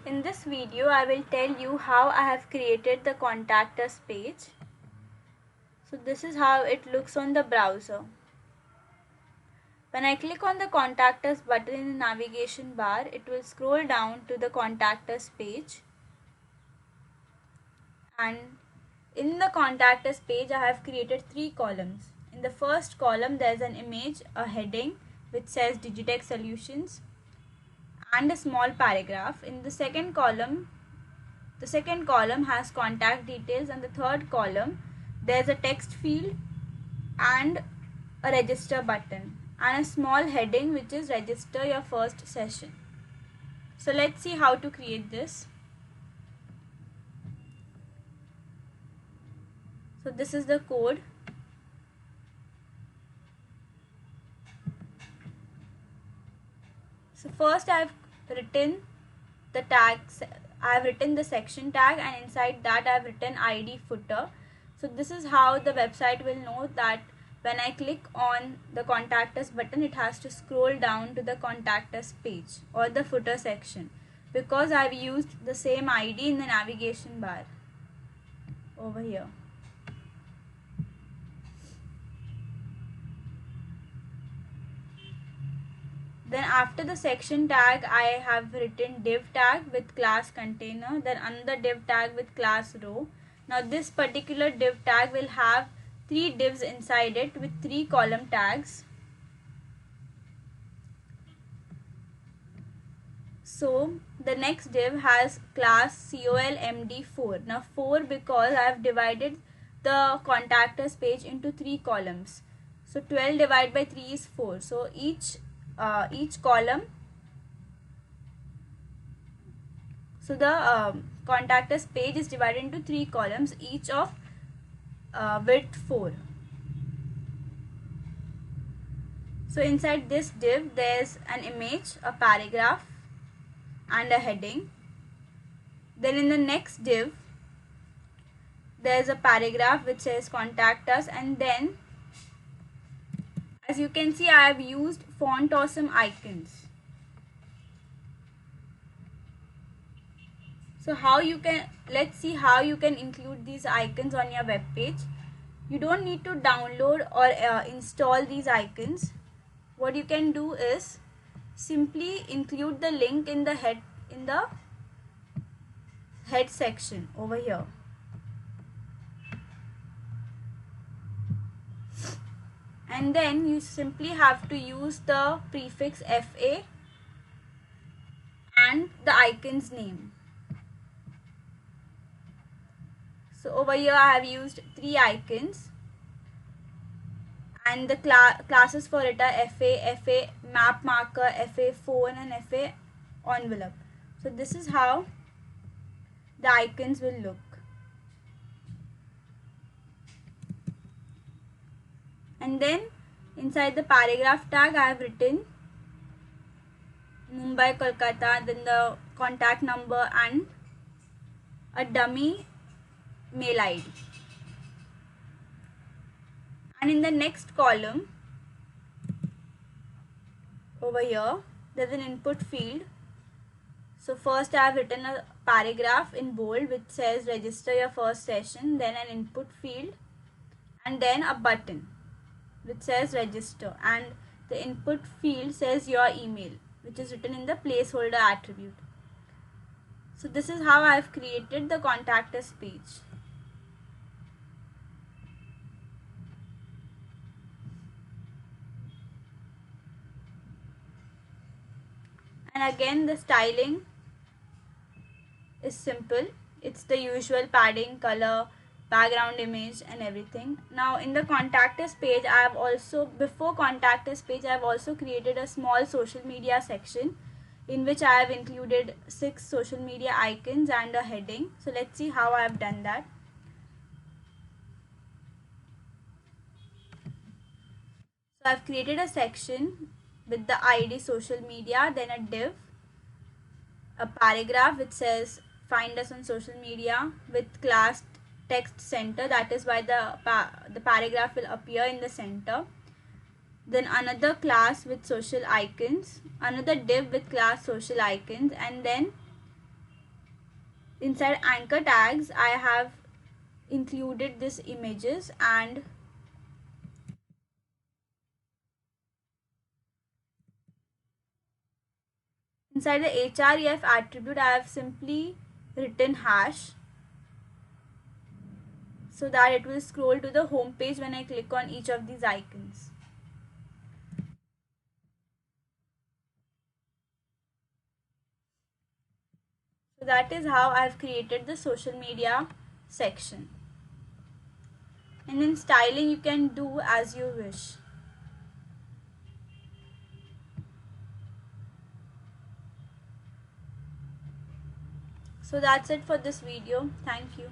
In this video, I will tell you how I have created the contact us page. So this is how it looks on the browser. When I click on the contact us button in the navigation bar, it will scroll down to the contact us page. And in the contact us page, I have created 3 columns. In the first column, there is an image, a heading which says Digitech Solutions, and a small paragraph. In the second column has contact details, and the third column there's a text field and a register button and a small heading which is register your first session. So let's see how to create this. So this is the code. So first I've written the tags. I've written the section tag, and inside that I've written ID footer. So this is how the website will know that when I click on the contact us button, it has to scroll down to the contact us page or the footer section, because I've used the same ID in the navigation bar over here. Then after the section tag, I have written div tag with class container, then another div tag with class row. Now this particular div tag will have 3 divs inside it with 3 column tags. So the next div has class colmd4. Now 4 because I have divided the contact us page into 3 columns. So 12 divided by 3 is 4. So each column, so the contact us page is divided into 3 columns, each of width 4. So inside this div there's an image, a paragraph and a heading. Then in the next div there's a paragraph which says contact us, and then as you can see, I have used font awesome icons. So let's see how you can include these icons on your web page. You don't need to download or install these icons. What you can do is simply include the link in the head section over here. And then you simply have to use the prefix FA and the icon's name. So over here I have used 3 icons, and the classes for it are FA map marker, FA phone and FA envelope. So this is how the icons will look. And then inside the paragraph tag I have written Mumbai, Kolkata, then the contact number and a dummy mail ID. And in the next column over here there's an input field. So first I have written a paragraph in bold which says register your first session, then an input field, and then a button which says register, and the input field says your email, which is written in the placeholder attribute. So this is how I have created the contact us page. And again the styling is simple. It's the usual padding, color, background image and everything. Now in the contact us page before contact us page I have also created a small social media section in which I have included 6 social media icons and a heading. So let's see how I have done that. So I have created a section with the ID social media, then a div, a paragraph which says find us on social media with class text center, that is why the paragraph will appear in the center. Then another class with social icons, another div with class social icons, and then Inside anchor tags, I have included these images, and inside the href attribute, I have simply written hash so that it will scroll to the home page when I click on each of these icons. So that is how I have created the social media section. And in styling, you can do as you wish. So that's it for this video. Thank you.